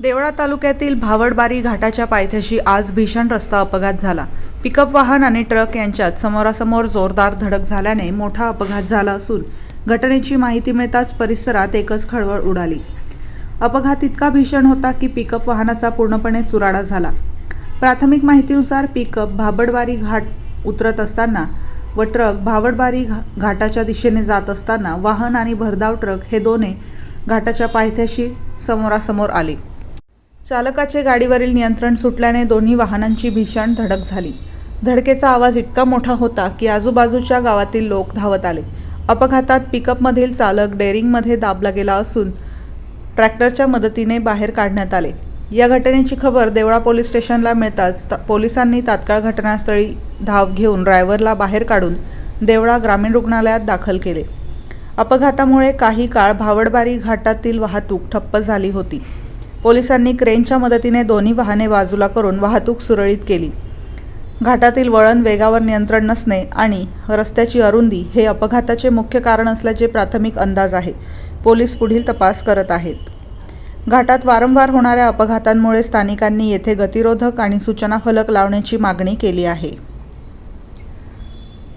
देवळा तालुक्यातील भावडबारी घाटाच्या पायथ्याशी आज भीषण रस्ता अपघात झाला। पिकअप वाहन आणि ट्रक यांच्यात समोरासमोर जोरदार धडक झाल्याने मोठा अपघात झाला असून घटनेची माहिती मिळताच परिसरात एकच खळबळ उडाली। अपघात इतका भीषण होता की पिकअप वाहनाचा पूर्णपणे चुराडा झाला। प्राथमिक माहितीनुसार पिकअप भावडबारी घाट उतरत असताना व ट्रक भावडबारी घाटाच्या दिशेने जात असताना वाहन आणि भरधाव ट्रक हे दोन्ही घाटाच्या पायथ्याशी समोरासमोर आले। चालकाचे गाडीवरील नियंत्रण सुटल्याने दोन्ही वाहनांची भीषण धडक झाली। धडकेचा आवाज इतका मोठा होता की आजूबाजूच्या गावातील लोक धावत आले। अपघातात पिकअपमधील चालक डेअरिंगमध्ये दाबला गेला असून ट्रॅक्टरच्या मदतीने बाहेर काढण्यात आले। या घटनेची खबर देवळा पोलीस स्टेशनला मिळताच पोलिसांनी तात्काळ घटनास्थळी धाव घेऊन ड्रायव्हरला बाहेर काढून देवळा ग्रामीण रुग्णालयात दाखल केले। अपघातामुळे काही काळ भावडबारी घाटातील वाहतूक ठप्प झाली होती। पोलिसांनी क्रेनच्या मदतीने दोन्ही वाहने बाजूला करून वाहतूक सुरळीत केली। घाटातील वळण, वेगावर नियंत्रण नसणे आणि रस्त्याची अरुंदी हे अपघाताचे मुख्य कारण असल्याचे प्राथमिक अंदाज आहे। पोलीस पुढील तपास करत आहेत। घाटात वारंवार होणाऱ्या अपघातांमुळे स्थानिकांनी येथे गतिरोधक आणि सूचना फलक लावण्याची मागणी केली आहे।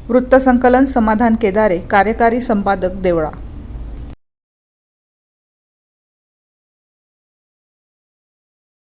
वृत्तसंकलन समाधान केदारे, कार्यकारी संपादक, देवळा।